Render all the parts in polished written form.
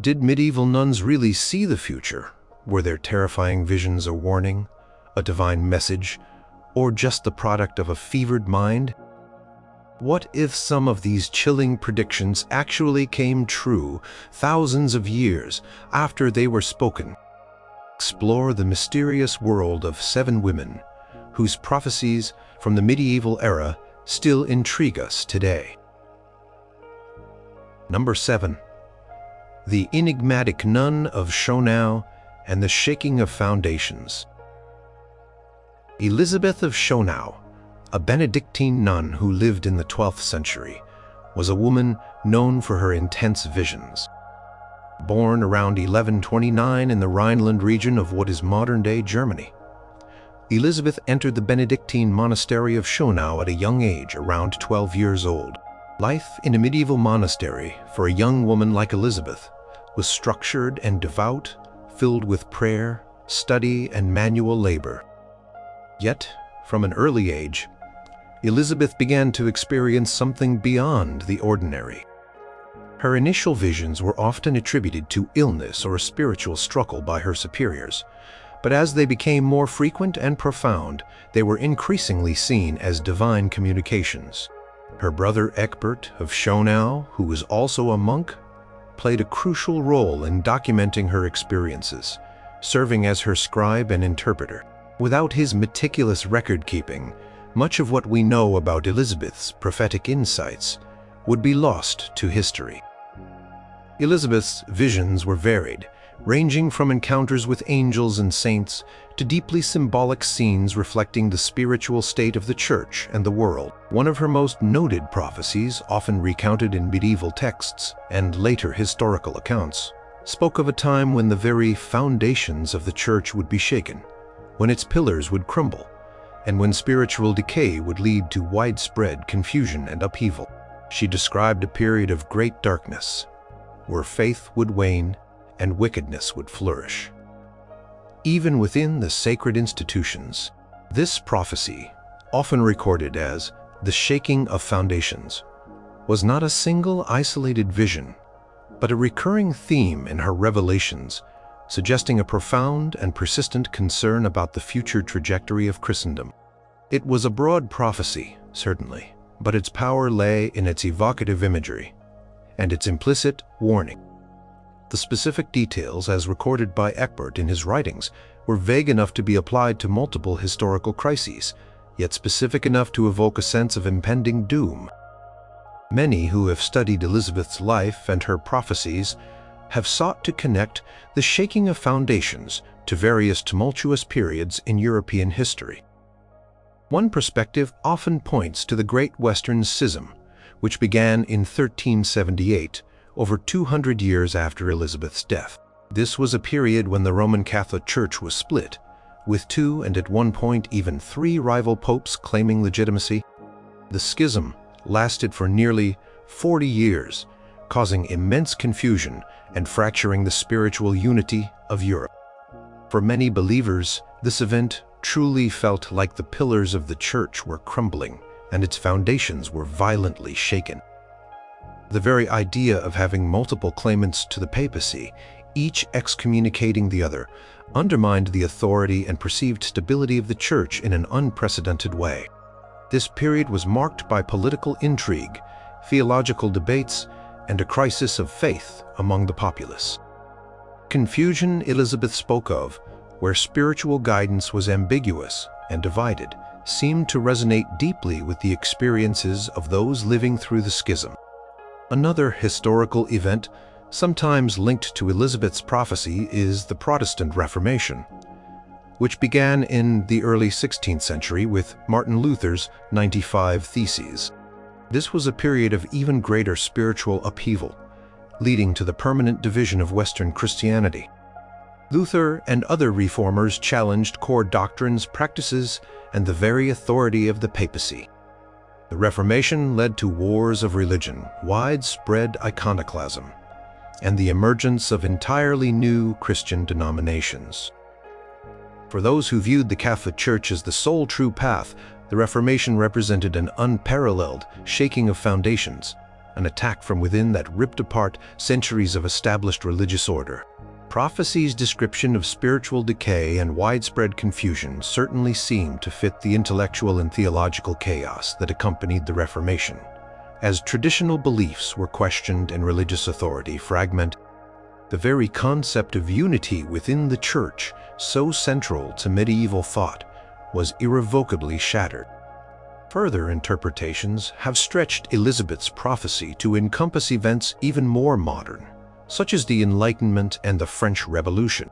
Did medieval nuns really see the future? Were their terrifying visions a warning, a divine message, or just the product of a fevered mind? What if some of these chilling predictions actually came true thousands of years after they were spoken? Explore the mysterious world of 7 women whose prophecies from the medieval era still intrigue us today. Number 7. The enigmatic nun of Schönau and the shaking of foundations. Elizabeth of Schönau, a Benedictine nun who lived in the 12th century, was a woman known for her intense visions. Born around 1129 in the Rhineland region of what is modern-day Germany, Elizabeth entered the Benedictine monastery of Schönau at a young age, around 12 years old. Life in a medieval monastery for a young woman like Elizabeth was structured and devout, filled with prayer, study, and manual labor. Yet, from an early age, Elizabeth began to experience something beyond the ordinary. Her initial visions were often attributed to illness or a spiritual struggle by her superiors, but as they became more frequent and profound, they were increasingly seen as divine communications. Her brother Eckbert of Schönau, who was also a monk, played a crucial role in documenting her experiences, serving as her scribe and interpreter. Without his meticulous record-keeping, much of what we know about Elizabeth's prophetic insights would be lost to history. Elizabeth's visions were varied, ranging from encounters with angels and saints to deeply symbolic scenes reflecting the spiritual state of the Church and the world. One of her most noted prophecies, often recounted in medieval texts and later historical accounts, spoke of a time when the very foundations of the Church would be shaken, when its pillars would crumble, and when spiritual decay would lead to widespread confusion and upheaval. She described a period of great darkness, where faith would wane and wickedness would flourish. Even within the sacred institutions, this prophecy, often recorded as the shaking of foundations, was not a single isolated vision, but a recurring theme in her revelations, suggesting a profound and persistent concern about the future trajectory of Christendom. It was a broad prophecy, certainly, but its power lay in its evocative imagery and its implicit warning. The specific details, as recorded by Eckbert in his writings, were vague enough to be applied to multiple historical crises, yet specific enough to evoke a sense of impending doom. Many who have studied Elizabeth's life and her prophecies have sought to connect the shaking of foundations to various tumultuous periods in European history. One perspective often points to the Great Western Schism, which began in 1378, over 200 years after Elizabeth's death. This was a period when the Roman Catholic Church was split, with 2 and at one point even 3 rival popes claiming legitimacy. The schism lasted for nearly 40 years, causing immense confusion and fracturing the spiritual unity of Europe. For many believers, this event truly felt like the pillars of the Church were crumbling and its foundations were violently shaken. The very idea of having multiple claimants to the papacy, each excommunicating the other, undermined the authority and perceived stability of the Church in an unprecedented way. This period was marked by political intrigue, theological debates, and a crisis of faith among the populace. Confusion Elizabeth spoke of, where spiritual guidance was ambiguous and divided, seemed to resonate deeply with the experiences of those living through the schism. Another historical event, sometimes linked to Elizabeth's prophecy, is the Protestant Reformation, which began in the early 16th century with Martin Luther's 95 Theses. This was a period of even greater spiritual upheaval, leading to the permanent division of Western Christianity. Luther and other reformers challenged core doctrines, practices, and the very authority of the papacy. The Reformation led to wars of religion, widespread iconoclasm, and the emergence of entirely new Christian denominations. For those who viewed the Catholic Church as the sole true path, the Reformation represented an unparalleled shaking of foundations, an attack from within that ripped apart centuries of established religious order. Prophecies' description of spiritual decay and widespread confusion certainly seem to fit the intellectual and theological chaos that accompanied the Reformation. As traditional beliefs were questioned and religious authority fragmented, the very concept of unity within the Church, so central to medieval thought, was irrevocably shattered. Further interpretations have stretched Elizabeth's prophecy to encompass events even more modern, such as the Enlightenment and the French Revolution.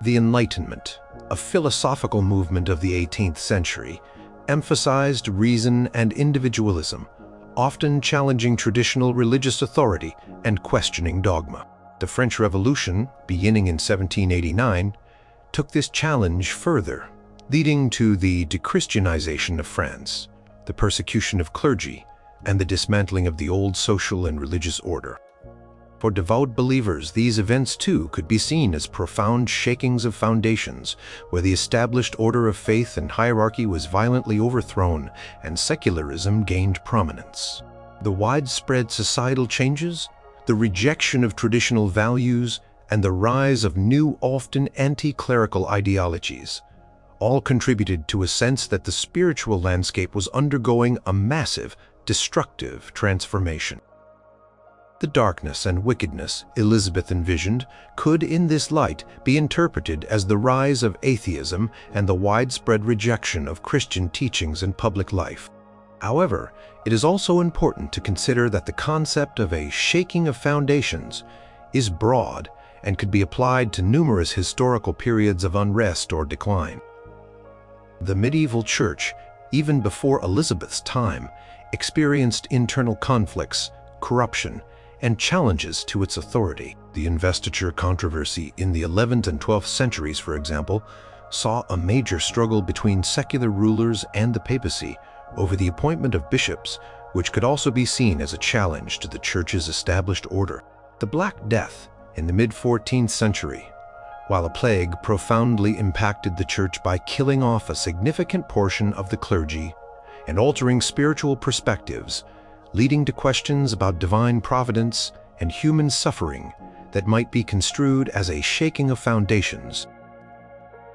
The Enlightenment, a philosophical movement of the 18th century, emphasized reason and individualism, often challenging traditional religious authority and questioning dogma. The French Revolution, beginning in 1789, took this challenge further, leading to the dechristianization of France, the persecution of clergy, and the dismantling of the old social and religious order. For devout believers, these events too could be seen as profound shakings of foundations, where the established order of faith and hierarchy was violently overthrown and secularism gained prominence. The widespread societal changes, the rejection of traditional values, and the rise of new, often anti-clerical ideologies all contributed to a sense that the spiritual landscape was undergoing a massive, destructive transformation. The darkness and wickedness Elizabeth envisioned could, in this light, be interpreted as the rise of atheism and the widespread rejection of Christian teachings in public life. However, it is also important to consider that the concept of a shaking of foundations is broad and could be applied to numerous historical periods of unrest or decline. The medieval church, even before Elizabeth's time, experienced internal conflicts, corruption, and challenges to its authority. The investiture controversy in the 11th and 12th centuries, for example, saw a major struggle between secular rulers and the papacy over the appointment of bishops, which could also be seen as a challenge to the Church's established order. The Black Death in the mid-14th century, while a plague profoundly impacted the Church by killing off a significant portion of the clergy and altering spiritual perspectives, leading to questions about divine providence and human suffering that might be construed as a shaking of foundations.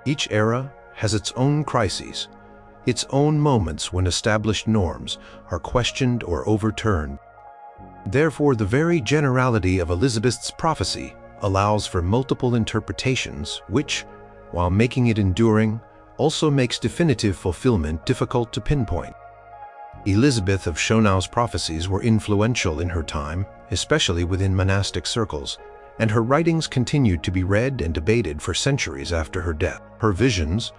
Each era has its own crises, its own moments when established norms are questioned or overturned. Therefore, the very generality of Elizabeth's prophecy allows for multiple interpretations, which, while making it enduring, also makes definitive fulfillment difficult to pinpoint. Elizabeth of Schönau's prophecies were influential in her time, especially within monastic circles, and her writings continued to be read and debated for centuries after her death. Her visions,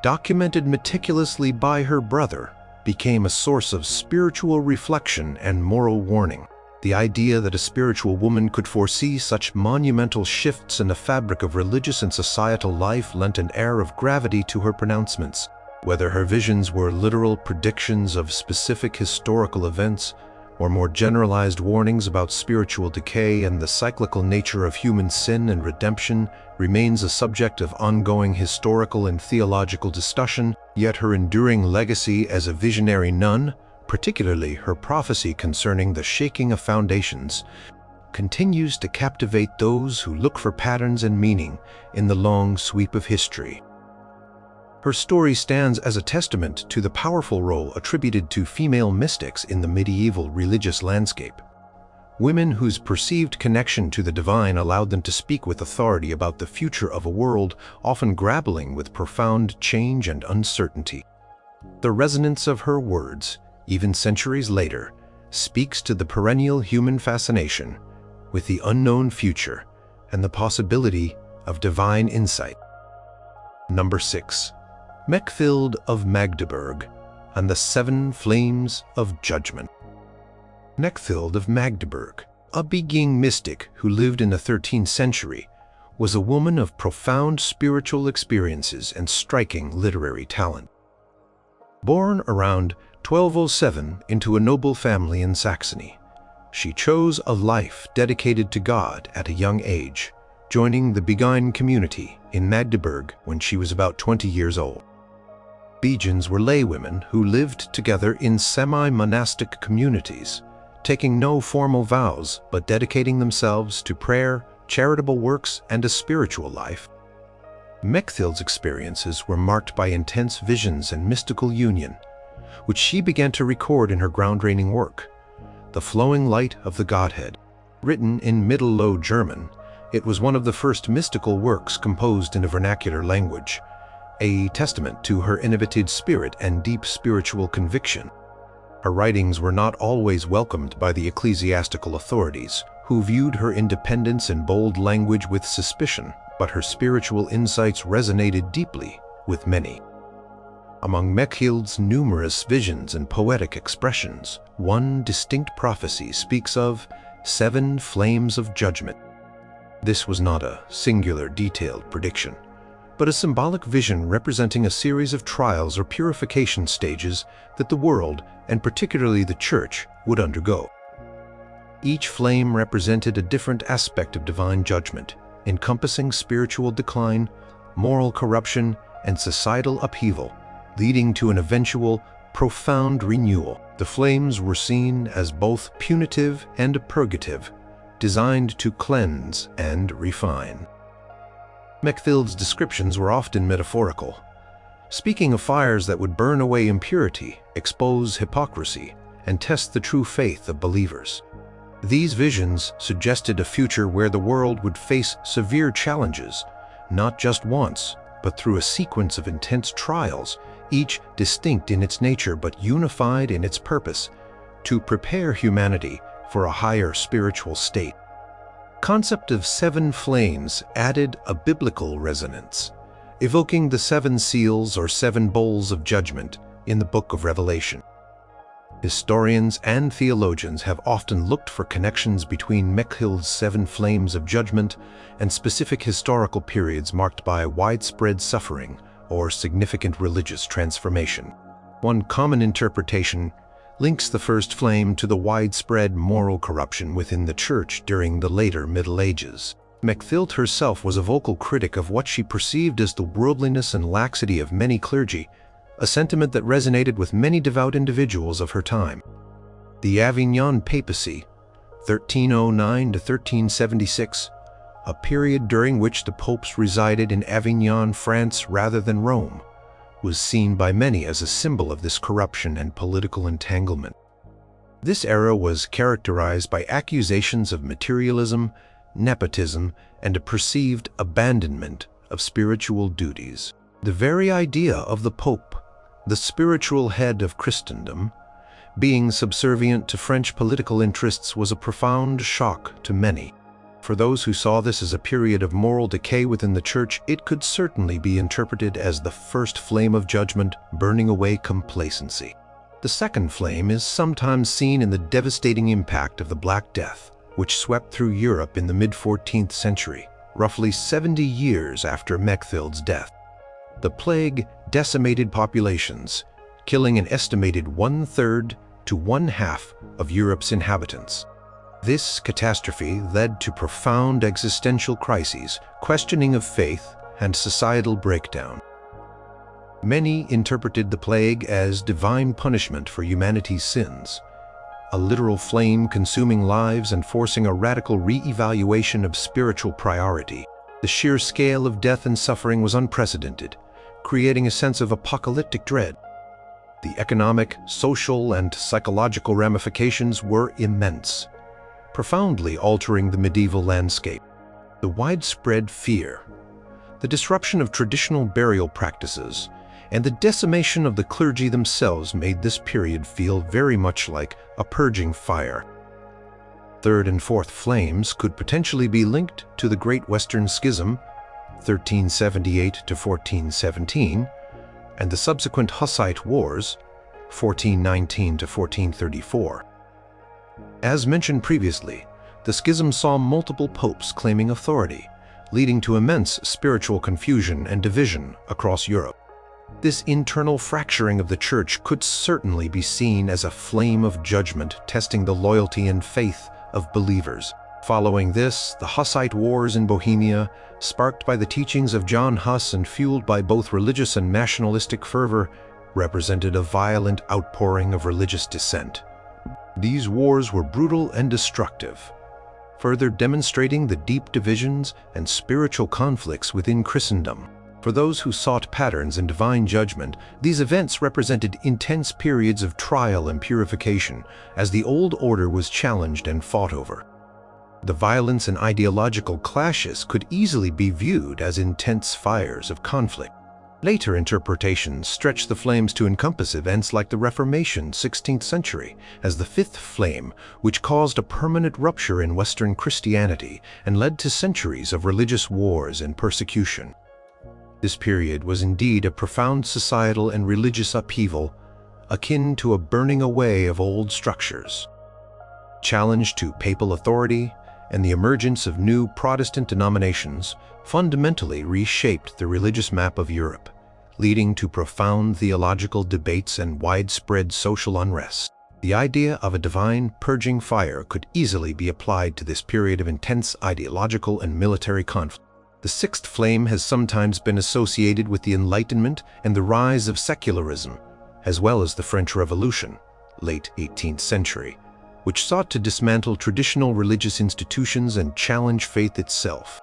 documented meticulously by her brother, became a source of spiritual reflection and moral warning. The idea that a spiritual woman could foresee such monumental shifts in the fabric of religious and societal life lent an air of gravity to her pronouncements. Whether her visions were literal predictions of specific historical events or more generalized warnings about spiritual decay and the cyclical nature of human sin and redemption remains a subject of ongoing historical and theological discussion, yet her enduring legacy as a visionary nun, particularly her prophecy concerning the shaking of foundations, continues to captivate those who look for patterns and meaning in the long sweep of history. Her story stands as a testament to the powerful role attributed to female mystics in the medieval religious landscape. Women whose perceived connection to the divine allowed them to speak with authority about the future of a world often grappling with profound change and uncertainty. The resonance of her words, even centuries later, speaks to the perennial human fascination with the unknown future and the possibility of divine insight. Number 6. Mechthild of Magdeburg and the 7 Flames of Judgment. Mechthild of Magdeburg, a Beguine mystic who lived in the 13th century, was a woman of profound spiritual experiences and striking literary talent. Born around 1207 into a noble family in Saxony, she chose a life dedicated to God at a young age, joining the Beguine community in Magdeburg when she was about 20 years old. Beguines were laywomen who lived together in semi-monastic communities, taking no formal vows but dedicating themselves to prayer, charitable works, and a spiritual life. Mechthild's experiences were marked by intense visions and mystical union, which she began to record in her groundbreaking work, The Flowing Light of the Godhead. Written in Middle Low German, it was one of the first mystical works composed in a vernacular language, a testament to her innovative spirit and deep spiritual conviction. Her writings were not always welcomed by the ecclesiastical authorities, who viewed her independence and bold language with suspicion, but her spiritual insights resonated deeply with many. Among Mechthild's numerous visions and poetic expressions, one distinct prophecy speaks of 7 flames of judgment. This was not a singular detailed prediction, but a symbolic vision representing a series of trials or purification stages that the world, and particularly the Church, would undergo. Each flame represented a different aspect of divine judgment, encompassing spiritual decline, moral corruption, and societal upheaval, leading to an eventual, profound renewal. The flames were seen as both punitive and purgative, designed to cleanse and refine. Mechthild's descriptions were often metaphorical, speaking of fires that would burn away impurity, expose hypocrisy, and test the true faith of believers. These visions suggested a future where the world would face severe challenges, not just once, but through a sequence of intense trials, each distinct in its nature but unified in its purpose, to prepare humanity for a higher spiritual state. The concept of 7 flames added a biblical resonance, evoking the 7 seals or 7 bowls of judgment in the Book of Revelation. Historians and theologians have often looked for connections between Mechthild's 7 flames of judgment and specific historical periods marked by widespread suffering or significant religious transformation. One common interpretation links the first flame to the widespread moral corruption within the Church during the later Middle Ages. Mechthild herself was a vocal critic of what she perceived as the worldliness and laxity of many clergy, a sentiment that resonated with many devout individuals of her time. The Avignon Papacy, 1309 to 1376, a period during which the popes resided in Avignon, France rather than Rome, was seen by many as a symbol of this corruption and political entanglement. This era was characterized by accusations of materialism, nepotism, and a perceived abandonment of spiritual duties. The very idea of the Pope, the spiritual head of Christendom, being subservient to French political interests was a profound shock to many. For those who saw this as a period of moral decay within the Church, it could certainly be interpreted as the first flame of judgment burning away complacency. The second flame is sometimes seen in the devastating impact of the Black Death, which swept through Europe in the mid-14th century, roughly 70 years after Mechthild's death. The plague decimated populations, killing an estimated 1/3 to 1/2 of Europe's inhabitants. This catastrophe led to profound existential crises, questioning of faith, and societal breakdown. Many interpreted the plague as divine punishment for humanity's sins, a literal flame consuming lives and forcing a radical re-evaluation of spiritual priority. The sheer scale of death and suffering was unprecedented, creating a sense of apocalyptic dread. The economic, social, and psychological ramifications were immense, profoundly altering the medieval landscape. The widespread fear, the disruption of traditional burial practices, and the decimation of the clergy themselves made this period feel very much like a purging fire. Third and fourth flames could potentially be linked to the Great Western Schism, 1378 to 1417, and the subsequent Hussite Wars, 1419 to 1434. As mentioned previously, the schism saw multiple popes claiming authority, leading to immense spiritual confusion and division across Europe. This internal fracturing of the Church could certainly be seen as a flame of judgment testing the loyalty and faith of believers. Following this, the Hussite Wars in Bohemia, sparked by the teachings of John Huss and fueled by both religious and nationalistic fervor, represented a violent outpouring of religious dissent. These wars were brutal and destructive, further demonstrating the deep divisions and spiritual conflicts within Christendom. For those who sought patterns in divine judgment, these events represented intense periods of trial and purification as the old order was challenged and fought over. The violence and ideological clashes could easily be viewed as intense fires of conflict. Later interpretations stretch the flames to encompass events like the Reformation 16th century as the fifth flame, which caused a permanent rupture in Western Christianity and led to centuries of religious wars and persecution. This period was indeed a profound societal and religious upheaval, akin to a burning away of old structures. Challenge to papal authority and the emergence of new Protestant denominations fundamentally reshaped the religious map of Europe, leading to profound theological debates and widespread social unrest. The idea of a divine purging fire could easily be applied to this period of intense ideological and military conflict. The sixth flame has sometimes been associated with the Enlightenment and the rise of secularism, as well as the French Revolution, late 18th century, which sought to dismantle traditional religious institutions and challenge faith itself.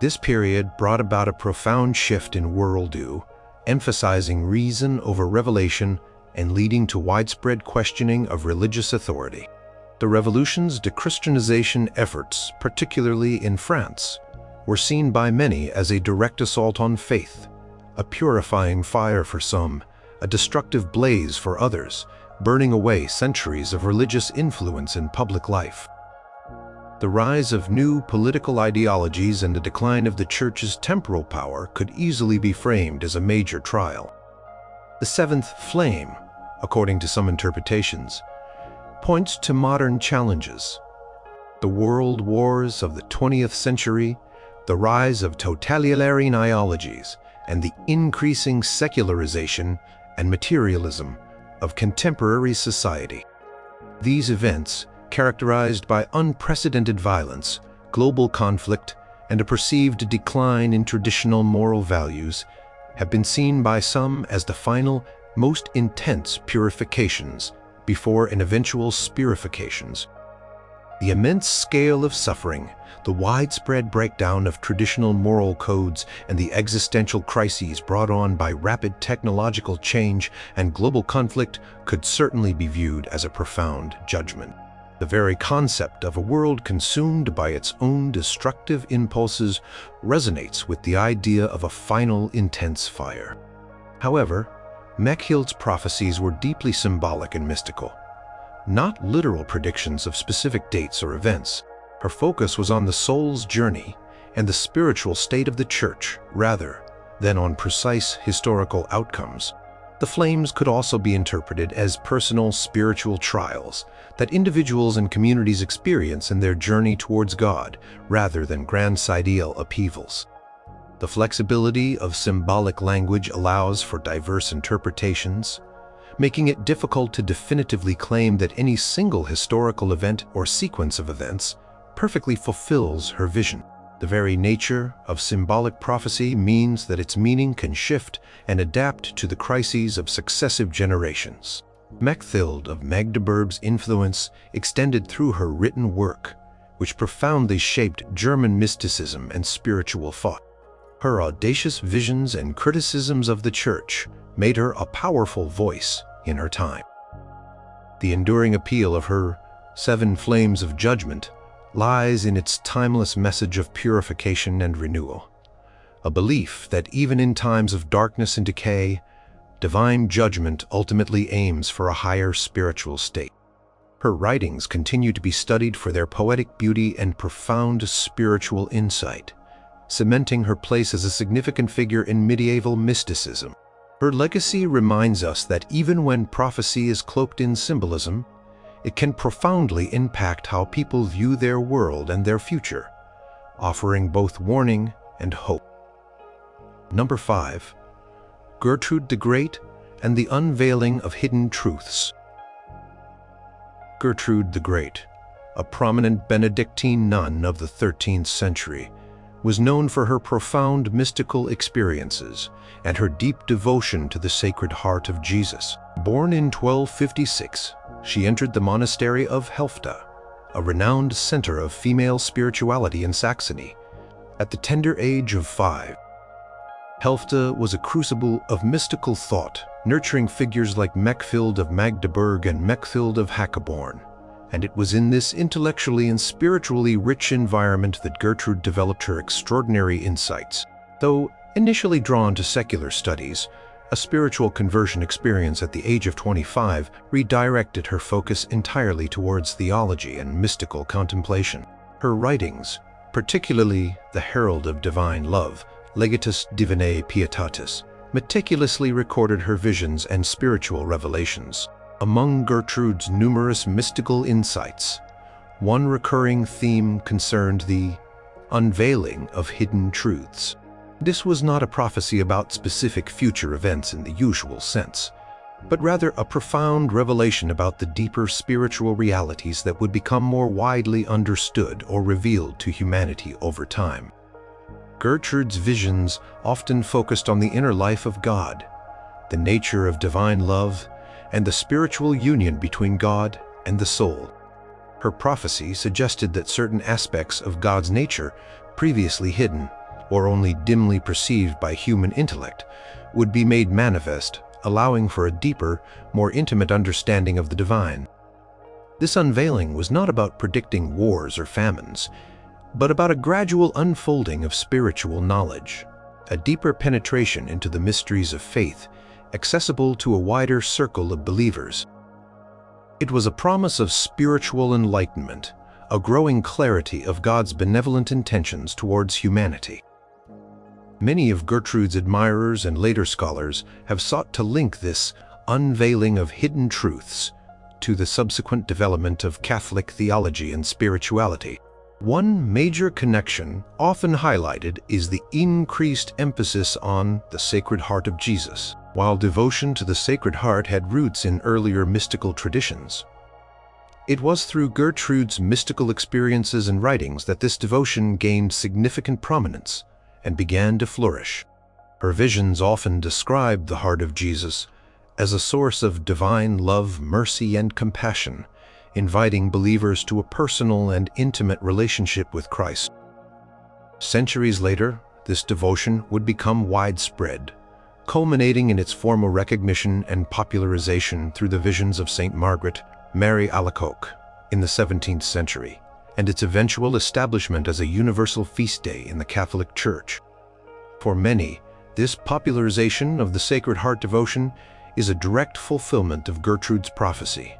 This period brought about a profound shift in worldview, emphasizing reason over revelation and leading to widespread questioning of religious authority. The Revolution's dechristianization efforts, particularly in France, were seen by many as a direct assault on faith, a purifying fire for some, a destructive blaze for others, burning away centuries of religious influence in public life. The rise of new political ideologies and the decline of the Church's temporal power could easily be framed as a major trial. The seventh flame, according to some interpretations, points to modern challenges. The world wars of the 20th century, the rise of totalitarian ideologies, and the increasing secularization and materialism of contemporary society. These events, characterized by unprecedented violence, global conflict, and a perceived decline in traditional moral values, have been seen by some as the final, most intense purifications before an eventual spirifications. The immense scale of suffering, the widespread breakdown of traditional moral codes, and the existential crises brought on by rapid technological change and global conflict could certainly be viewed as a profound judgment. The very concept of a world consumed by its own destructive impulses resonates with the idea of a final intense fire. However, Mechthild's prophecies were deeply symbolic and mystical, not literal predictions of specific dates or events. Her focus was on the soul's journey and the spiritual state of the Church rather than on precise historical outcomes. The flames could also be interpreted as personal spiritual trials that individuals and communities experience in their journey towards God rather than grand ideal upheavals. The flexibility of symbolic language allows for diverse interpretations, making it difficult to definitively claim that any single historical event or sequence of events perfectly fulfills her vision. The very nature of symbolic prophecy means that its meaning can shift and adapt to the crises of successive generations. Mechthild of Magdeburg's influence extended through her written work, which profoundly shaped German mysticism and spiritual thought. Her audacious visions and criticisms of the Church made her a powerful voice in her time. The enduring appeal of her 7 Flames of Judgment lies in its timeless message of purification and renewal, a belief that even in times of darkness and decay, divine judgment ultimately aims for a higher spiritual state. Her writings continue to be studied for their poetic beauty and profound spiritual insight, cementing her place as a significant figure in medieval mysticism. Her legacy reminds us that even when prophecy is cloaked in symbolism, it can profoundly impact how people view their world and their future, offering both warning and hope. Number 5. Gertrude the Great and the Unveiling of Hidden Truths. Gertrude the Great, a prominent Benedictine nun of the 13th century, was known for her profound mystical experiences and her deep devotion to the Sacred Heart of Jesus. Born in 1256, she entered the monastery of Helfta, a renowned center of female spirituality in Saxony, at the tender age of 5. Helfta was a crucible of mystical thought, nurturing figures like Mechthild of Magdeburg and Mechthild of Magdeburg, and it was in this intellectually and spiritually rich environment that Gertrude developed her extraordinary insights. Though initially drawn to secular studies, a spiritual conversion experience at the age of 25 redirected her focus entirely towards theology and mystical contemplation. Her writings, particularly the Herald of Divine Love, Legatus Divinae Pietatis, meticulously recorded her visions and spiritual revelations. Among Gertrude's numerous mystical insights, one recurring theme concerned the unveiling of hidden truths. This was not a prophecy about specific future events in the usual sense, but rather a profound revelation about the deeper spiritual realities that would become more widely understood or revealed to humanity over time. Gertrude's visions often focused on the inner life of God, the nature of divine love, and the spiritual union between God and the soul. Her prophecy suggested that certain aspects of God's nature, previously hidden or only dimly perceived by human intellect, would be made manifest, allowing for a deeper, more intimate understanding of the divine. This unveiling was not about predicting wars or famines, but about a gradual unfolding of spiritual knowledge, a deeper penetration into the mysteries of faith, accessible to a wider circle of believers. It was a promise of spiritual enlightenment, a growing clarity of God's benevolent intentions towards humanity. Many of Gertrude's admirers and later scholars have sought to link this unveiling of hidden truths to the subsequent development of Catholic theology and spirituality. One major connection often highlighted is the increased emphasis on the Sacred Heart of Jesus. While devotion to the Sacred Heart had roots in earlier mystical traditions, it was through Gertrude's mystical experiences and writings that this devotion gained significant prominence and began to flourish. Her visions often described the heart of Jesus as a source of divine love, mercy, and compassion, inviting believers to a personal and intimate relationship with Christ. Centuries later, this devotion would become widespread, culminating in its formal recognition and popularization through the visions of Saint Margaret, Mary Alacoque, in the 17th century, and its eventual establishment as a universal feast day in the Catholic Church. For many, this popularization of the Sacred Heart devotion is a direct fulfillment of Gertrude's prophecy,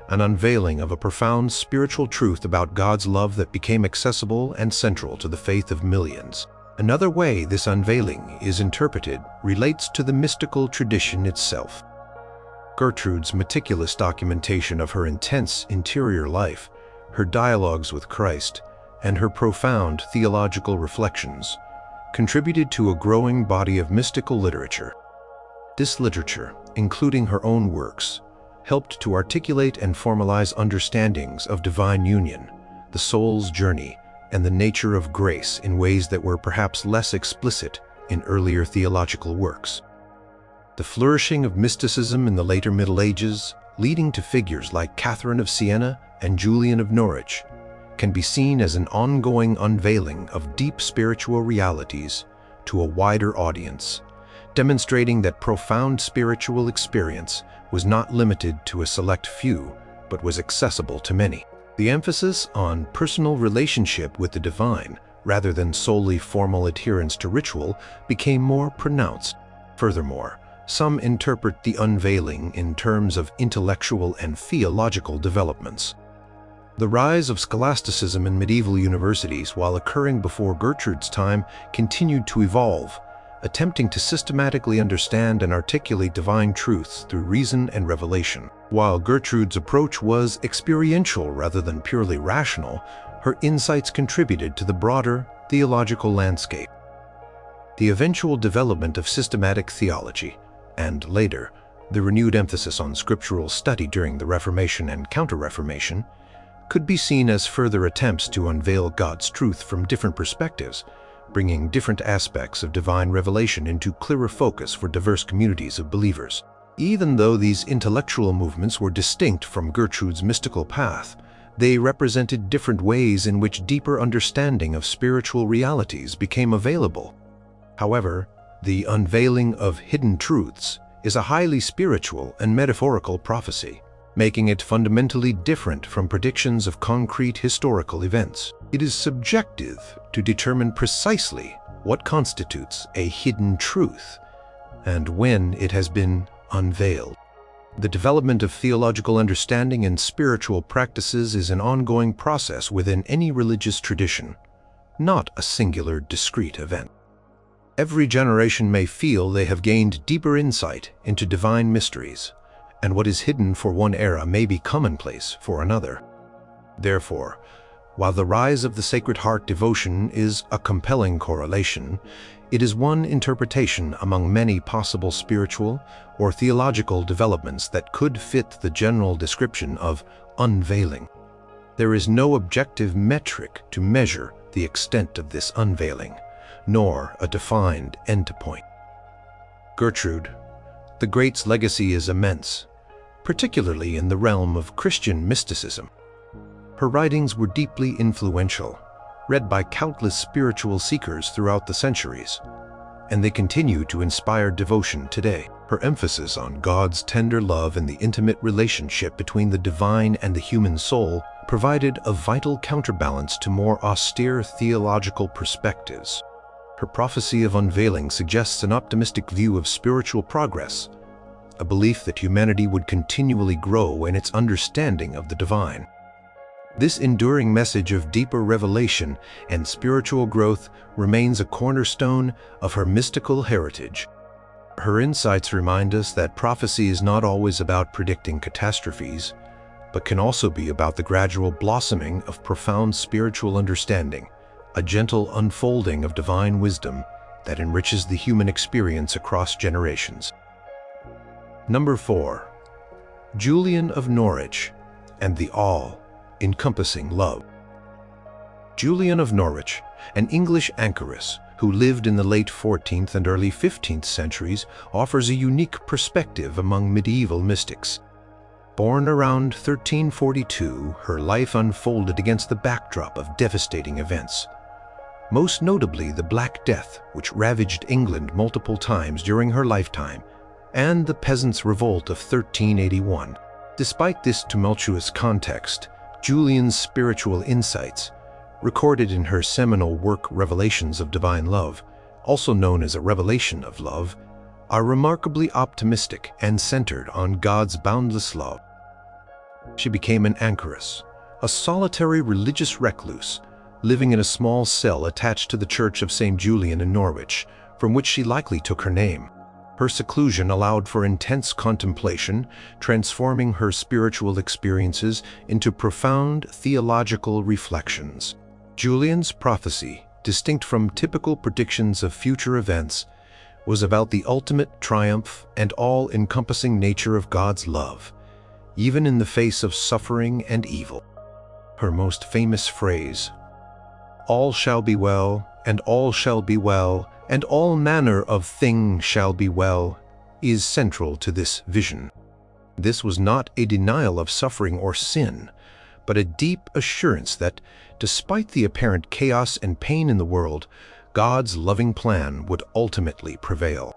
an unveiling of a profound spiritual truth about God's love that became accessible and central to the faith of millions. Another way this unveiling is interpreted relates to the mystical tradition itself. Gertrude's meticulous documentation of her intense interior life, her dialogues with Christ, and her profound theological reflections contributed to a growing body of mystical literature. This literature, including her own works, helped to articulate and formalize understandings of divine union, the soul's journey, and the nature of grace in ways that were perhaps less explicit in earlier theological works. The flourishing of mysticism in the later Middle Ages, leading to figures like Catherine of Siena and Julian of Norwich, can be seen as an ongoing unveiling of deep spiritual realities to a wider audience, demonstrating that profound spiritual experience was not limited to a select few, but was accessible to many. The emphasis on personal relationship with the divine, rather than solely formal adherence to ritual, became more pronounced. Furthermore, some interpret the unveiling in terms of intellectual and theological developments. The rise of scholasticism in medieval universities, while occurring before Gertrude's time, continued to evolve, attempting to systematically understand and articulate divine truths through reason and revelation. While Gertrude's approach was experiential rather than purely rational, her insights contributed to the broader theological landscape. The eventual development of systematic theology, and later, the renewed emphasis on scriptural study during the Reformation and Counter-Reformation, could be seen as further attempts to unveil God's truth from different perspectives, bringing different aspects of divine revelation into clearer focus for diverse communities of believers. Even though these intellectual movements were distinct from Gertrude's mystical path, they represented different ways in which deeper understanding of spiritual realities became available. However, the unveiling of hidden truths is a highly spiritual and metaphorical prophecy, making it fundamentally different from predictions of concrete historical events. It is subjective to determine precisely what constitutes a hidden truth and when it has been unveiled. The development of theological understanding and spiritual practices is an ongoing process within any religious tradition, not a singular discrete event. Every generation may feel they have gained deeper insight into divine mysteries, and what is hidden for one era may be commonplace for another. Therefore, while the rise of the Sacred Heart devotion is a compelling correlation, it is one interpretation among many possible spiritual or theological developments that could fit the general description of unveiling. There is no objective metric to measure the extent of this unveiling, nor a defined endpoint. Gertrude, the Great's legacy is immense, particularly in the realm of Christian mysticism. Her writings were deeply influential, read by countless spiritual seekers throughout the centuries, and they continue to inspire devotion today. Her emphasis on God's tender love and the intimate relationship between the divine and the human soul provided a vital counterbalance to more austere theological perspectives. Her prophecy of unveiling suggests an optimistic view of spiritual progress, a belief that humanity would continually grow in its understanding of the divine. This enduring message of deeper revelation and spiritual growth remains a cornerstone of her mystical heritage. Her insights remind us that prophecy is not always about predicting catastrophes, but can also be about the gradual blossoming of profound spiritual understanding, a gentle unfolding of divine wisdom that enriches the human experience across generations. Number 4. Julian of Norwich and the all-encompassing love. Julian of Norwich, an English anchoress who lived in the late 14th and early 15th centuries, offers a unique perspective among medieval mystics. Born around 1342, her life unfolded against the backdrop of devastating events. Most notably the Black Death, which ravaged England multiple times during her lifetime, and the Peasants' Revolt of 1381. Despite this tumultuous context, Julian's spiritual insights, recorded in her seminal work Revelations of Divine Love, also known as a revelation of love, are remarkably optimistic and centered on God's boundless love. She became an anchoress, a solitary religious recluse, living in a small cell attached to the Church of St. Julian in Norwich, from which she likely took her name. Her seclusion allowed for intense contemplation, transforming her spiritual experiences into profound theological reflections. Julian's prophecy, distinct from typical predictions of future events, was about the ultimate triumph and all-encompassing nature of God's love, even in the face of suffering and evil. Her most famous phrase, "All shall be well, and all shall be well, and all manner of things shall be well," is central to this vision. This was not a denial of suffering or sin, but a deep assurance that, despite the apparent chaos and pain in the world, God's loving plan would ultimately prevail.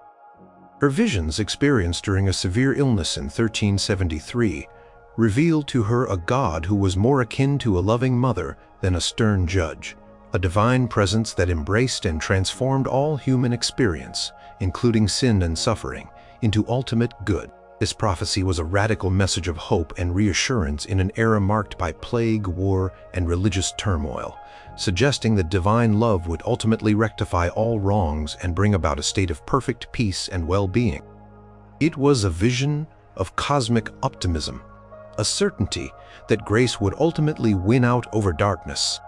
Her visions, experienced during a severe illness in 1373, revealed to her a God who was more akin to a loving mother than a stern judge, a divine presence that embraced and transformed all human experience, including sin and suffering, into ultimate good. This prophecy was a radical message of hope and reassurance in an era marked by plague, war, and religious turmoil, suggesting that divine love would ultimately rectify all wrongs and bring about a state of perfect peace and well-being. It was a vision of cosmic optimism, a certainty that grace would ultimately win out over darkness.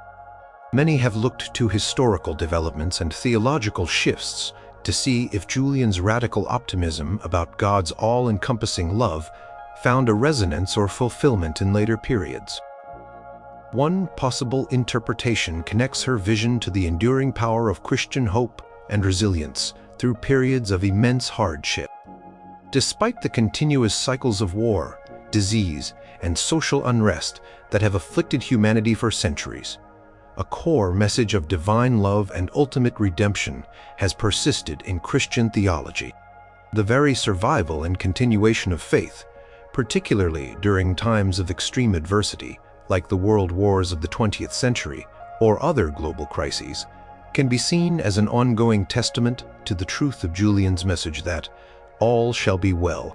Many have looked to historical developments and theological shifts to see if Julian's radical optimism about God's all-encompassing love found a resonance or fulfillment in later periods. One possible interpretation connects her vision to the enduring power of Christian hope and resilience through periods of immense hardship. Despite the continuous cycles of war, disease, and social unrest that have afflicted humanity for centuries, a core message of divine love and ultimate redemption has persisted in Christian theology. The very survival and continuation of faith, particularly during times of extreme adversity, like the world wars of the 20th century or other global crises, can be seen as an ongoing testament to the truth of Julian's message that all shall be well.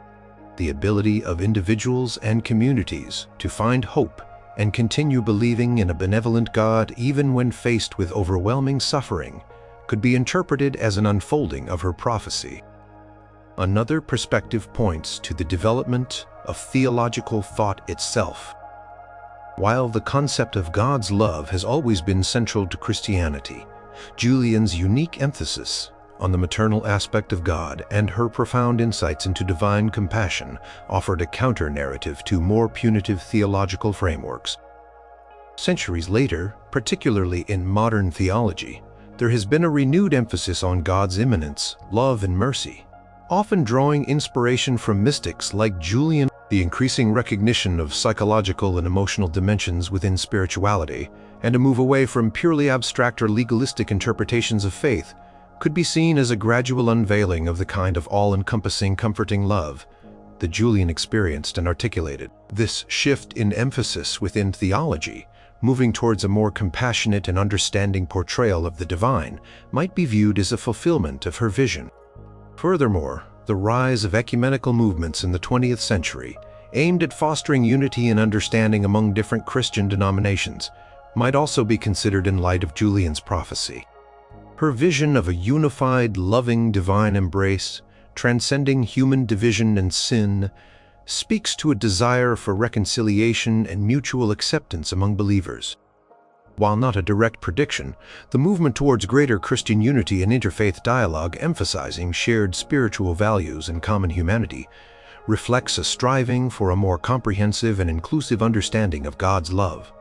The ability of individuals and communities to find hope and continue believing in a benevolent God even when faced with overwhelming suffering could be interpreted as an unfolding of her prophecy. Another perspective points to the development of theological thought itself. While the concept of God's love has always been central to Christianity, Julian's unique emphasis on the maternal aspect of God and her profound insights into divine compassion offered a counter-narrative to more punitive theological frameworks. Centuries later, particularly in modern theology, there has been a renewed emphasis on God's immanence, love, and mercy, often drawing inspiration from mystics like Julian. The increasing recognition of psychological and emotional dimensions within spirituality, and a move away from purely abstract or legalistic interpretations of faith, could be seen as a gradual unveiling of the kind of all-encompassing, comforting love that Julian experienced and articulated. This shift in emphasis within theology, moving towards a more compassionate and understanding portrayal of the divine, might be viewed as a fulfillment of her vision. Furthermore, the rise of ecumenical movements in the 20th century, aimed at fostering unity and understanding among different Christian denominations, might also be considered in light of Julian's prophecy. Her vision of a unified, loving, divine embrace, transcending human division and sin, speaks to a desire for reconciliation and mutual acceptance among believers. While not a direct prediction, the movement towards greater Christian unity and interfaith dialogue emphasizing shared spiritual values and common humanity reflects a striving for a more comprehensive and inclusive understanding of God's love.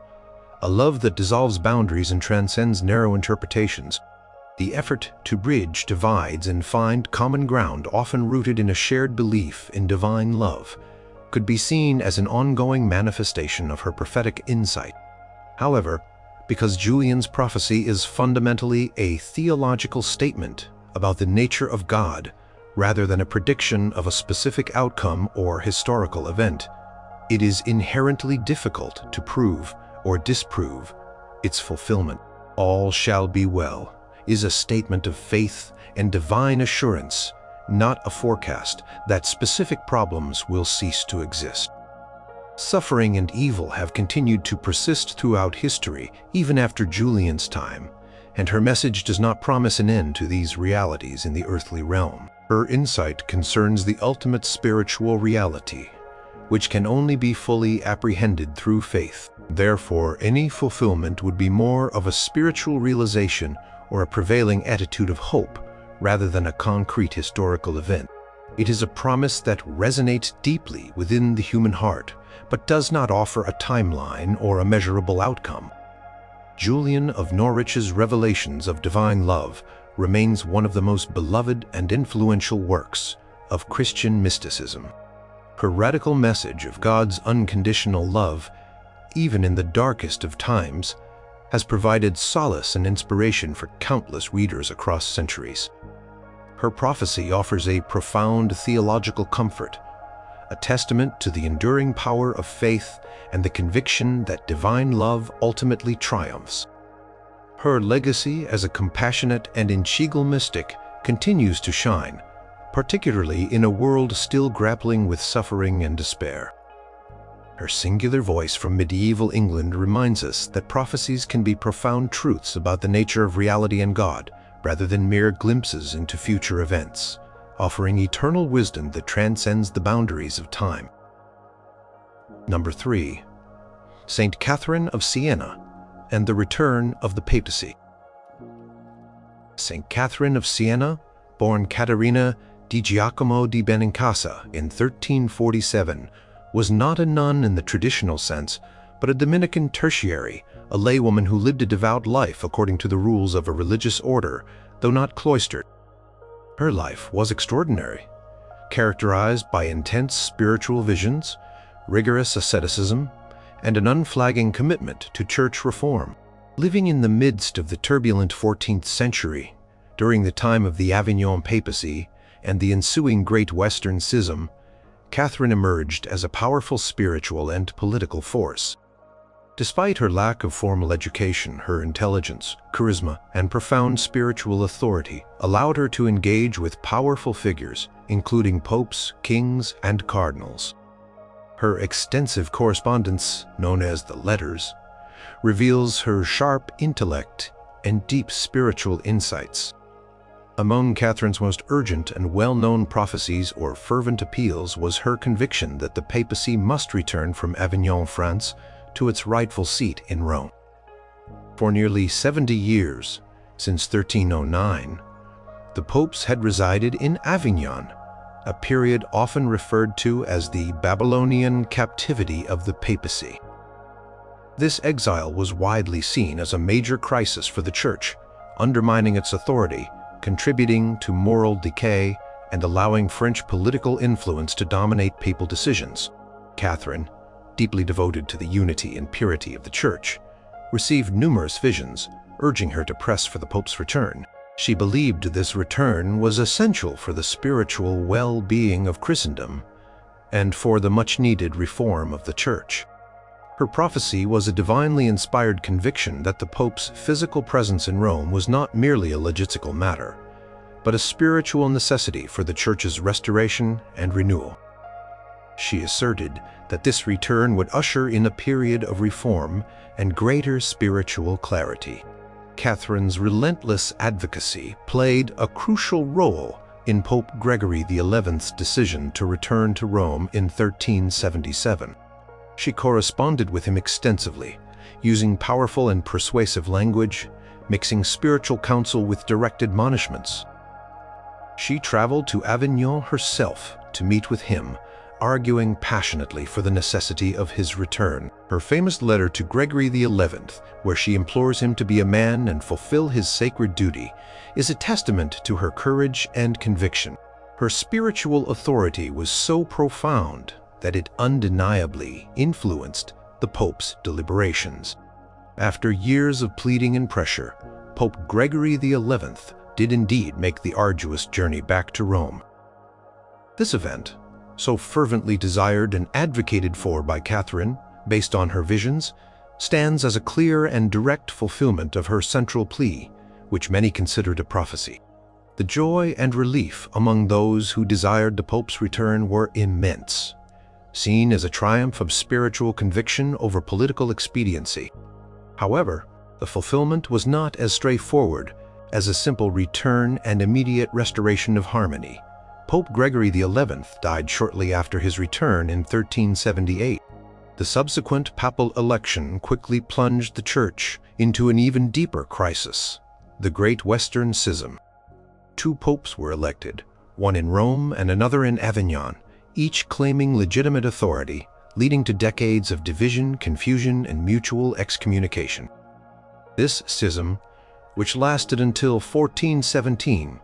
A love that dissolves boundaries and transcends narrow interpretations. The effort to bridge divides and find common ground, often rooted in a shared belief in divine love, could be seen as an ongoing manifestation of her prophetic insight. However, because Julian's prophecy is fundamentally a theological statement about the nature of God rather than a prediction of a specific outcome or historical event, it is inherently difficult to prove or disprove its fulfillment. All shall be well is a statement of faith and divine assurance, not a forecast that specific problems will cease to exist. Suffering and evil have continued to persist throughout history, even after Julian's time, and her message does not promise an end to these realities in the earthly realm. Her insight concerns the ultimate spiritual reality, which can only be fully apprehended through faith. Therefore, any fulfillment would be more of a spiritual realization or a prevailing attitude of hope, rather than a concrete historical event. It is a promise that resonates deeply within the human heart, but does not offer a timeline or a measurable outcome. Julian of Norwich's revelations of divine love remains one of the most beloved and influential works of Christian mysticism. Her radical message of God's unconditional love, even in the darkest of times, has provided solace and inspiration for countless readers across centuries. Her prophecy offers a profound theological comfort, a testament to the enduring power of faith and the conviction that divine love ultimately triumphs. Her legacy as a compassionate and intrigue mystic continues to shine, particularly in a world still grappling with suffering and despair. Her singular voice from medieval England reminds us that prophecies can be profound truths about the nature of reality and God, rather than mere glimpses into future events, offering eternal wisdom that transcends the boundaries of time. Number 3. Saint Catherine of Siena and the return of the papacy. Saint Catherine of Siena, born Caterina di Giacomo di Benincasa in 1347, was not a nun in the traditional sense, but a Dominican tertiary, a laywoman who lived a devout life according to the rules of a religious order, though not cloistered. Her life was extraordinary, characterized by intense spiritual visions, rigorous asceticism, and an unflagging commitment to church reform. Living in the midst of the turbulent 14th century, during the time of the Avignon papacy and the ensuing Great Western Schism, Catherine emerged as a powerful spiritual and political force. Despite her lack of formal education, her intelligence, charisma, and profound spiritual authority allowed her to engage with powerful figures, including popes, kings, and cardinals. Her extensive correspondence, known as the Letters, reveals her sharp intellect and deep spiritual insights. Among Catherine's most urgent and well-known prophecies or fervent appeals was her conviction that the papacy must return from Avignon, France, to its rightful seat in Rome. For nearly 70 years, since 1309, the popes had resided in Avignon, a period often referred to as the Babylonian captivity of the papacy. This exile was widely seen as a major crisis for the Church, undermining its authority, contributing to moral decay, and allowing French political influence to dominate papal decisions. Catherine, deeply devoted to the unity and purity of the Church, received numerous visions, urging her to press for the Pope's return. She believed this return was essential for the spiritual well-being of Christendom and for the much-needed reform of the Church. Her prophecy was a divinely inspired conviction that the Pope's physical presence in Rome was not merely a logistical matter, but a spiritual necessity for the Church's restoration and renewal. She asserted that this return would usher in a period of reform and greater spiritual clarity. Catherine's relentless advocacy played a crucial role in Pope Gregory XI's decision to return to Rome in 1377. She corresponded with him extensively, using powerful and persuasive language, mixing spiritual counsel with direct admonishments. She traveled to Avignon herself to meet with him, arguing passionately for the necessity of his return. Her famous letter to Gregory XI, where she implores him to be a man and fulfill his sacred duty, is a testament to her courage and conviction. Her spiritual authority was so profound that it undeniably influenced the Pope's deliberations. After years of pleading and pressure, Pope Gregory XI did indeed make the arduous journey back to Rome. This event, so fervently desired and advocated for by Catherine, based on her visions, stands as a clear and direct fulfillment of her central plea, which many considered a prophecy. The joy and relief among those who desired the Pope's return were immense, seen as a triumph of spiritual conviction over political expediency. However, the fulfillment was not as straightforward as a simple return and immediate restoration of harmony. Pope Gregory XI died shortly after his return in 1378. The subsequent papal election quickly plunged the Church into an even deeper crisis, the Great Western Schism. Two popes were elected, one in Rome and another in Avignon, each claiming legitimate authority, leading to decades of division, confusion, and mutual excommunication. This schism, which lasted until 1417,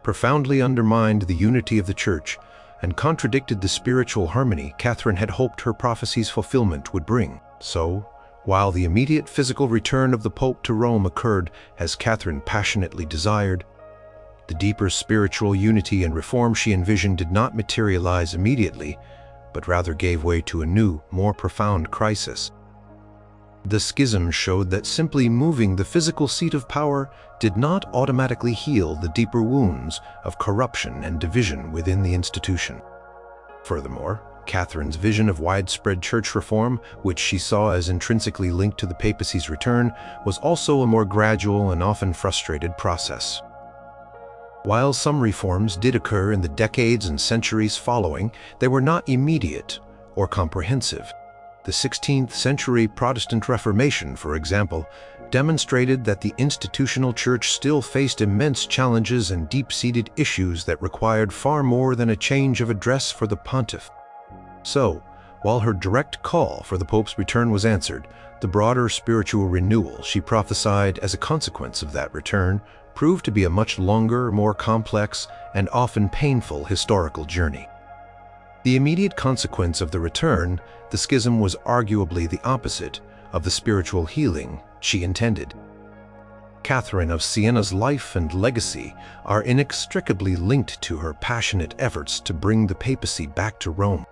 profoundly undermined the unity of the Church and contradicted the spiritual harmony Catherine had hoped her prophecy's fulfillment would bring. So, while the immediate physical return of the Pope to Rome occurred as Catherine passionately desired, the deeper spiritual unity and reform she envisioned did not materialize immediately, but rather gave way to a new, more profound crisis. The schism showed that simply moving the physical seat of power did not automatically heal the deeper wounds of corruption and division within the institution. Furthermore, Catherine's vision of widespread church reform, which she saw as intrinsically linked to the papacy's return, was also a more gradual and often frustrated process. While some reforms did occur in the decades and centuries following, they were not immediate or comprehensive. The 16th century Protestant Reformation, for example, demonstrated that the institutional church still faced immense challenges and deep-seated issues that required far more than a change of address for the pontiff. So, While her direct call for the Pope's return was answered, the broader spiritual renewal she prophesied as a consequence of that return proved to be a much longer, more complex, and often painful historical journey. The immediate consequence of the return, the schism, was arguably the opposite of the spiritual healing she intended. Catherine of Siena's life and legacy are inextricably linked to her passionate efforts to bring the papacy back to Rome.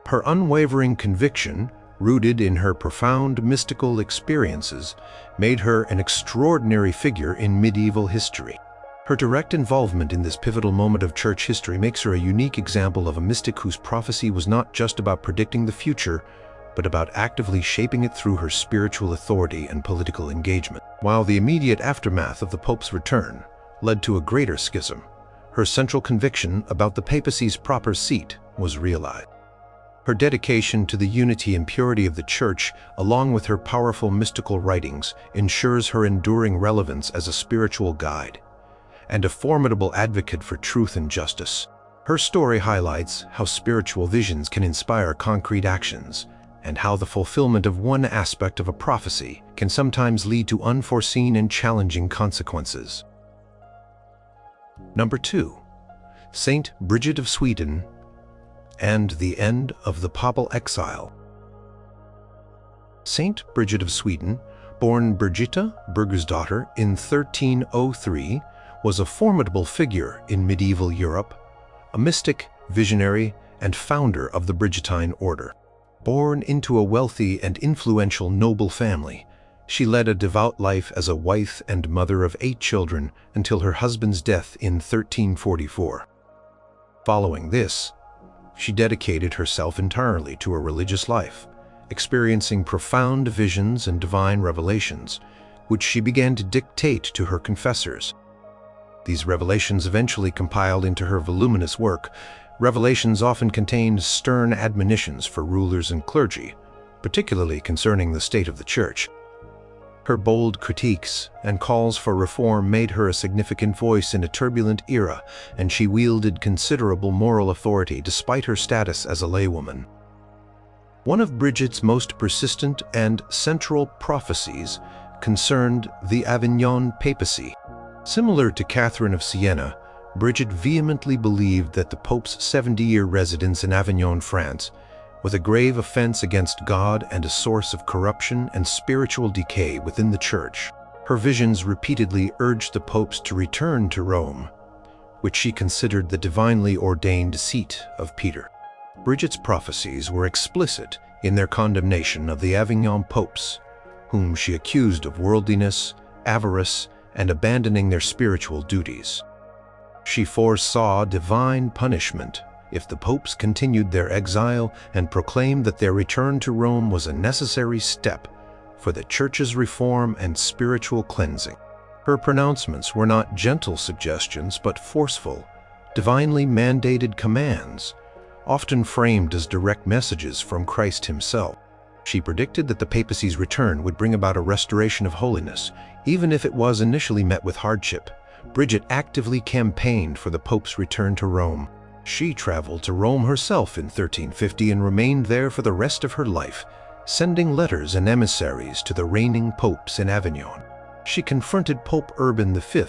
Her unwavering conviction, rooted in her profound mystical experiences, made her an extraordinary figure in medieval history. Her direct involvement in this pivotal moment of church history makes her a unique example of a mystic whose prophecy was not just about predicting the future, but about actively shaping it through her spiritual authority and political engagement. While the immediate aftermath of the Pope's return led to a greater schism, her central conviction about the papacy's proper seat was realized. Her dedication to the unity and purity of the Church, along with her powerful mystical writings, ensures her enduring relevance as a spiritual guide and a formidable advocate for truth and justice. Her story highlights how spiritual visions can inspire concrete actions, and how the fulfillment of one aspect of a prophecy can sometimes lead to unforeseen and challenging consequences. Number 2. Saint Bridget of Sweden and the end of the papal exile. Saint Bridget of Sweden, born Birgitta, Birgersdotter, in 1303, was a formidable figure in medieval Europe, a mystic, visionary, and founder of the Brigittine order. Born into a wealthy and influential noble family, she led a devout life as a wife and mother of 8 children until her husband's death in 1344. Following this, she dedicated herself entirely to a religious life, experiencing profound visions and divine revelations, which she began to dictate to her confessors. These revelations eventually compiled into her voluminous work. Revelations often contained stern admonitions for rulers and clergy, particularly concerning the state of the Church. Her bold critiques and calls for reform made her a significant voice in a turbulent era, and she wielded considerable moral authority despite her status as a laywoman. One of Bridget's most persistent and central prophecies concerned the Avignon papacy. Similar to Catherine of Siena, Bridget vehemently believed that the Pope's 70-year residence in Avignon, France, was a grave offense against God and a source of corruption and spiritual decay within the Church. Her visions repeatedly urged the popes to return to Rome, which she considered the divinely ordained seat of Peter. Bridget's prophecies were explicit in their condemnation of the Avignon popes, whom she accused of worldliness, avarice, and abandoning their spiritual duties. She foresaw divine punishment if the popes continued their exile and proclaimed that their return to Rome was a necessary step for the Church's reform and spiritual cleansing. Her pronouncements were not gentle suggestions but forceful, divinely mandated commands, often framed as direct messages from Christ himself. She predicted that the papacy's return would bring about a restoration of holiness, even if it was initially met with hardship. Bridget actively campaigned for the Pope's return to Rome. She traveled to Rome herself in 1350 and remained there for the rest of her life, sending letters and emissaries to the reigning popes in Avignon. She confronted Pope Urban V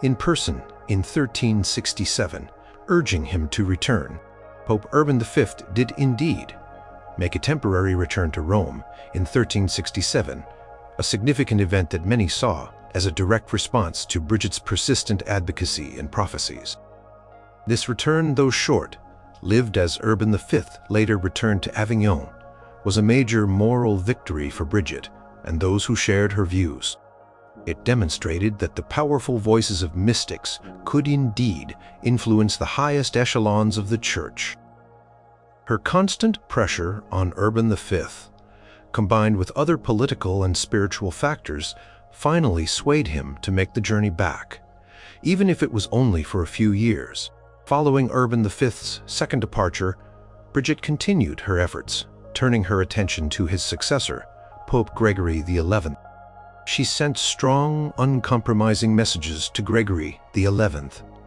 in person in 1367, urging him to return. Pope Urban V did indeed make a temporary return to Rome in 1367, a significant event that many saw as a direct response to Bridget's persistent advocacy and prophecies. This return, though short, lived as Urban V later returned to Avignon, was a major moral victory for Bridget and those who shared her views. It demonstrated that the powerful voices of mystics could indeed influence the highest echelons of the Church. Her constant pressure on Urban V, combined with other political and spiritual factors, finally swayed him to make the journey back, even if it was only for a few years. Following Urban V's second departure, Bridget continued her efforts, turning her attention to his successor, Pope Gregory XI. She sent strong, uncompromising messages to Gregory XI,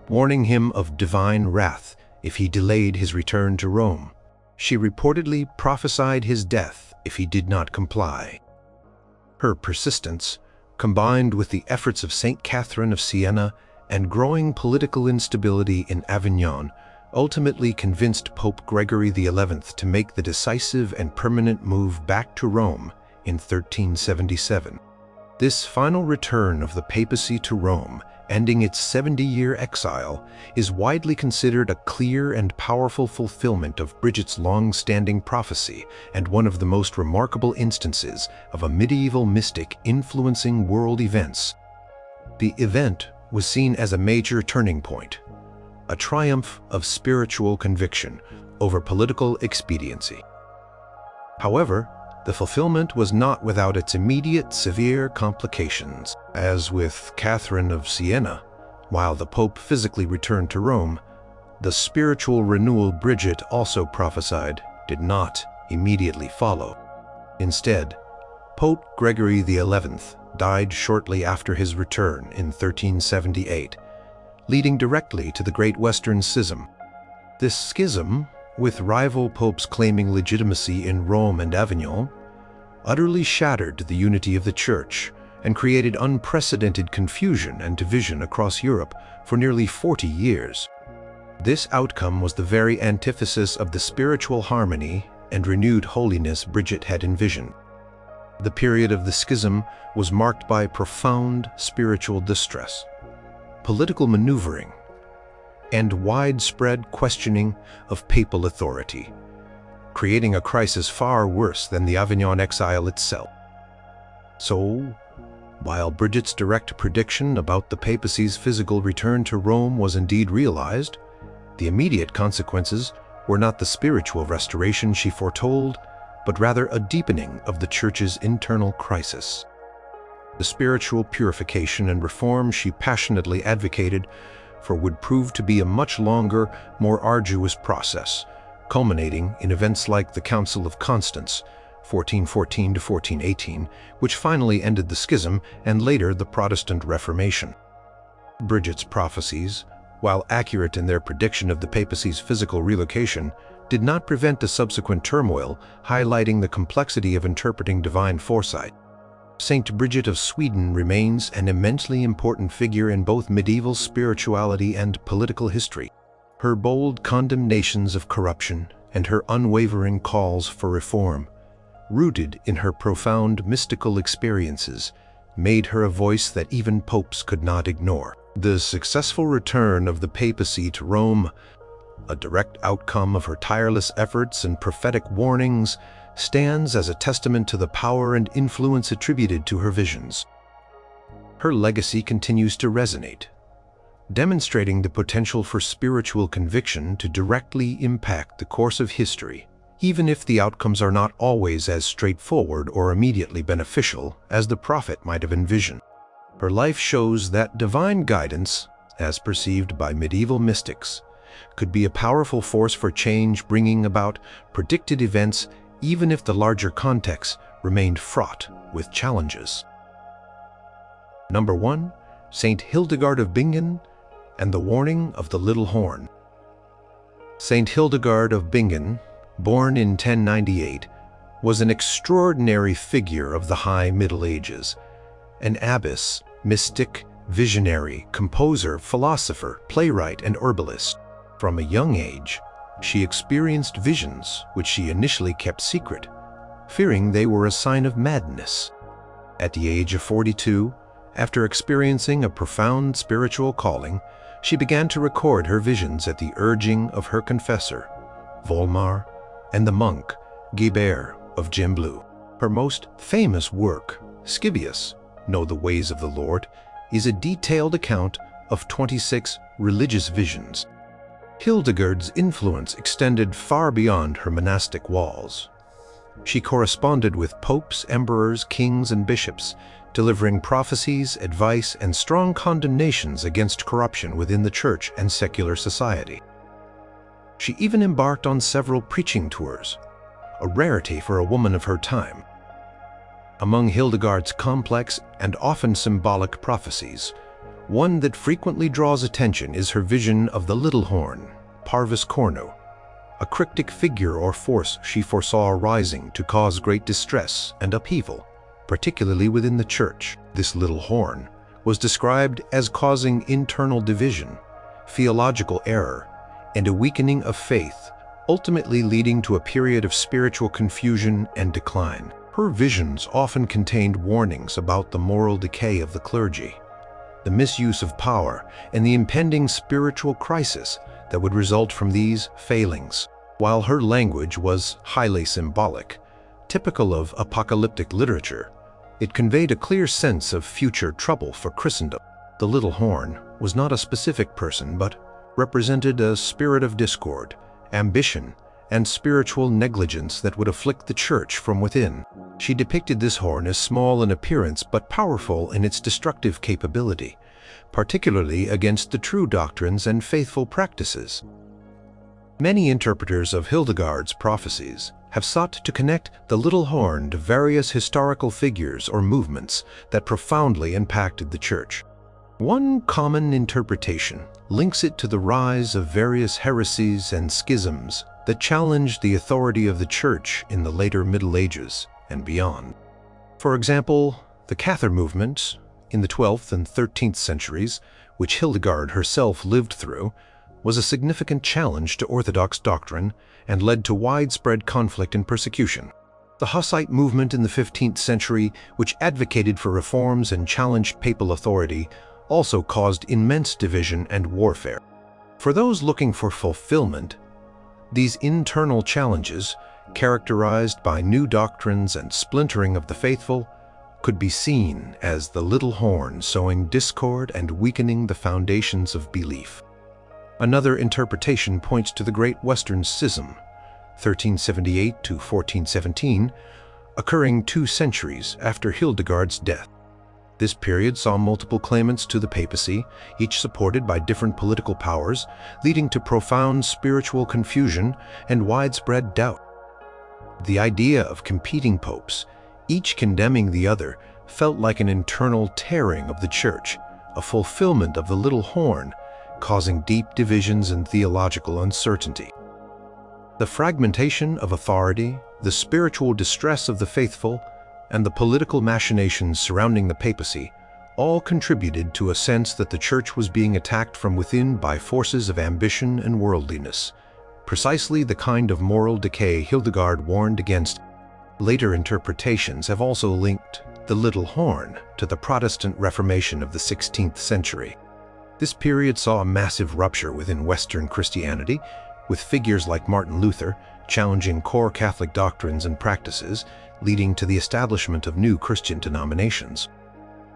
warning him of divine wrath if he delayed his return to Rome. She reportedly prophesied his death if he did not comply. Her persistence, combined with the efforts of Saint Catherine of Siena and growing political instability in Avignon, ultimately convinced Pope Gregory XI to make the decisive and permanent move back to Rome in 1377. This final return of the papacy to Rome, ending its 70-year exile, is widely considered a clear and powerful fulfillment of Bridget's long-standing prophecy and one of the most remarkable instances of a medieval mystic influencing world events. The event was seen as a major turning point, a triumph of spiritual conviction over political expediency. However, the fulfillment was not without its immediate severe complications. As with Catherine of Siena, while the Pope physically returned to Rome, the spiritual renewal Bridget also prophesied did not immediately follow. Instead, Pope Gregory XI died shortly after his return in 1378, leading directly to the Great Western Schism. This schism, with rival popes claiming legitimacy in Rome and Avignon, utterly shattered the unity of the Church and created unprecedented confusion and division across Europe for nearly 40 years. This outcome was the very antithesis of the spiritual harmony and renewed holiness Bridget had envisioned. The period of the schism was marked by profound spiritual distress, political maneuvering, and widespread questioning of papal authority, creating a crisis far worse than the Avignon exile itself. So, while Bridget's direct prediction about the papacy's physical return to Rome was indeed realized, the immediate consequences were not the spiritual restoration she foretold, but rather a deepening of the Church's internal crisis. The spiritual purification and reform she passionately advocated for would prove to be a much longer, more arduous process, culminating in events like the Council of Constance, 1414 to 1418, which finally ended the schism, and later the Protestant Reformation. Bridget's prophecies, while accurate in their prediction of the papacy's physical relocation, did not prevent the subsequent turmoil, highlighting the complexity of interpreting divine foresight. Saint Bridget of Sweden remains an immensely important figure in both medieval spirituality and political history. Her bold condemnations of corruption and her unwavering calls for reform, rooted in her profound mystical experiences, made her a voice that even popes could not ignore. The successful return of the papacy to Rome, a direct outcome of her tireless efforts and prophetic warnings, stands as a testament to the power and influence attributed to her visions. Her legacy continues to resonate, demonstrating the potential for spiritual conviction to directly impact the course of history, even if the outcomes are not always as straightforward or immediately beneficial as the prophet might have envisioned. Her life shows that divine guidance, as perceived by medieval mystics, could be a powerful force for change, bringing about predicted events even if the larger context remained fraught with challenges. Number 1. Saint Hildegard of Bingen and the Warning of the Little Horn. Saint Hildegard of Bingen, born in 1098, was an extraordinary figure of the High Middle Ages, an abbess, mystic, visionary, composer, philosopher, playwright, and herbalist. From a young age, she experienced visions which she initially kept secret, fearing they were a sign of madness. At the age of 42, after experiencing a profound spiritual calling, she began to record her visions at the urging of her confessor, Volmar, and the monk, Eckbert of Gembloux. Her most famous work, Scibius, Know the Ways of the Lord, is a detailed account of 26 religious visions. Hildegard's influence extended far beyond her monastic walls. She corresponded with popes, emperors, kings, and bishops, delivering prophecies, advice, and strong condemnations against corruption within the church and secular society. She even embarked on several preaching tours, a rarity for a woman of her time. Among Hildegard's complex and often symbolic prophecies, one that frequently draws attention is her vision of the little horn, Parvis Cornu, a cryptic figure or force she foresaw arising to cause great distress and upheaval, particularly within the church. This little horn was described as causing internal division, theological error, and a weakening of faith, ultimately leading to a period of spiritual confusion and decline. Her visions often contained warnings about the moral decay of the clergy, the misuse of power, and the impending spiritual crisis that would result from these failings. While her language was highly symbolic, typical of apocalyptic literature, it conveyed a clear sense of future trouble for Christendom. The little horn was not a specific person, but represented a spirit of discord, ambition, and spiritual negligence that would afflict the church from within. She depicted this horn as small in appearance but powerful in its destructive capability, particularly against the true doctrines and faithful practices. Many interpreters of Hildegard's prophecies have sought to connect the little horn to various historical figures or movements that profoundly impacted the church. One common interpretation links it to the rise of various heresies and schisms that challenged the authority of the church in the later Middle Ages and beyond. For example, the Cathar movement in the 12th and 13th centuries, which Hildegard herself lived through, was a significant challenge to Orthodox doctrine and led to widespread conflict and persecution. The Hussite movement in the 15th century, which advocated for reforms and challenged papal authority, also caused immense division and warfare. For those looking for fulfillment, these internal challenges, characterized by new doctrines and splintering of the faithful, could be seen as the little horn sowing discord and weakening the foundations of belief. Another interpretation points to the Great Western Schism, 1378 to 1417, occurring 2 centuries after Hildegard's death. This period saw multiple claimants to the papacy, each supported by different political powers, leading to profound spiritual confusion and widespread doubt. The idea of competing popes, each condemning the other, felt like an internal tearing of the church, a fulfillment of the little horn, causing deep divisions and theological uncertainty. The fragmentation of authority, the spiritual distress of the faithful, and the political machinations surrounding the papacy all contributed to a sense that the church was being attacked from within by forces of ambition and worldliness, precisely the kind of moral decay Hildegard warned against. Later interpretations have also linked the little horn to the Protestant Reformation of the 16th century. This period saw a massive rupture within Western Christianity, with figures like Martin Luther challenging core Catholic doctrines and practices, leading to the establishment of new Christian denominations.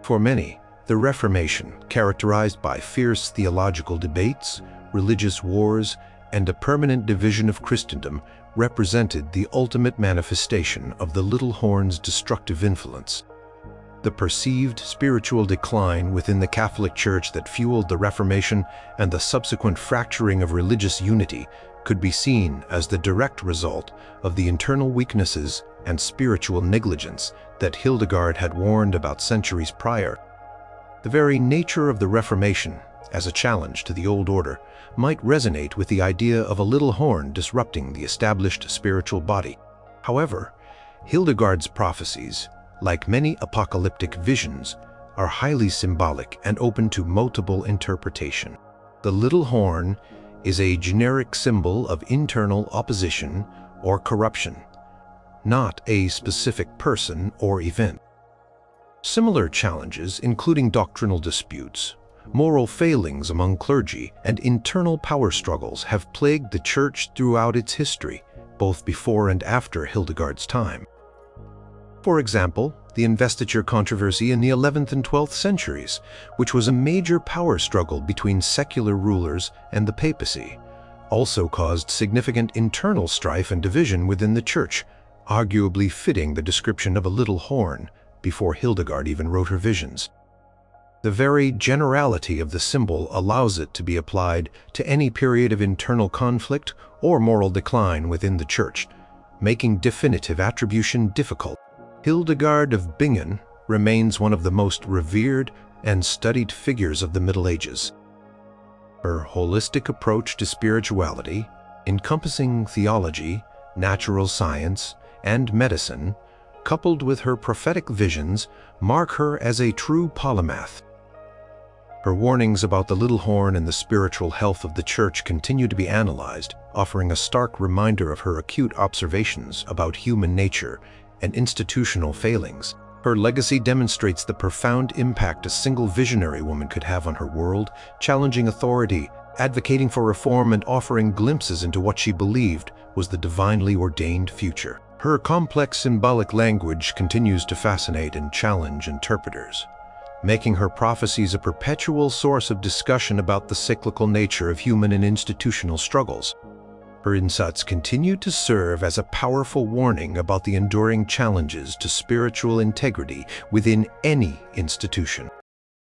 For many, the Reformation, characterized by fierce theological debates, religious wars, and a permanent division of Christendom, represented the ultimate manifestation of the little horn's destructive influence. The perceived spiritual decline within the Catholic Church that fueled the Reformation and the subsequent fracturing of religious unity could be seen as the direct result of the internal weaknesses and spiritual negligence that Hildegard had warned about centuries prior. The very nature of the Reformation, as a challenge to the old order, might resonate with the idea of a little horn disrupting the established spiritual body. However, Hildegard's prophecies, like many apocalyptic visions, are highly symbolic and open to multiple interpretation. The little horn is a generic symbol of internal opposition or corruption, not a specific person or event. Similar challenges, including doctrinal disputes, moral failings among clergy, and internal power struggles, have plagued the Church throughout its history, both before and after Hildegard's time. For example, the investiture controversy in the 11th and 12th centuries, which was a major power struggle between secular rulers and the papacy, also caused significant internal strife and division within the Church, arguably fitting the description of a little horn before Hildegard even wrote her visions. The very generality of the symbol allows it to be applied to any period of internal conflict or moral decline within the Church, making definitive attribution difficult. Hildegard of Bingen remains one of the most revered and studied figures of the Middle Ages. Her holistic approach to spirituality, encompassing theology, natural science, and medicine, coupled with her prophetic visions, mark her as a true polymath. Her warnings about the little horn and the spiritual health of the Church continue to be analyzed, offering a stark reminder of her acute observations about human nature and institutional failings. Her legacy demonstrates the profound impact a single visionary woman could have on her world, challenging authority, advocating for reform, and offering glimpses into what she believed was the divinely ordained future. Her complex symbolic language continues to fascinate and challenge interpreters, making her prophecies a perpetual source of discussion about the cyclical nature of human and institutional struggles. Her insights continue to serve as a powerful warning about the enduring challenges to spiritual integrity within any institution.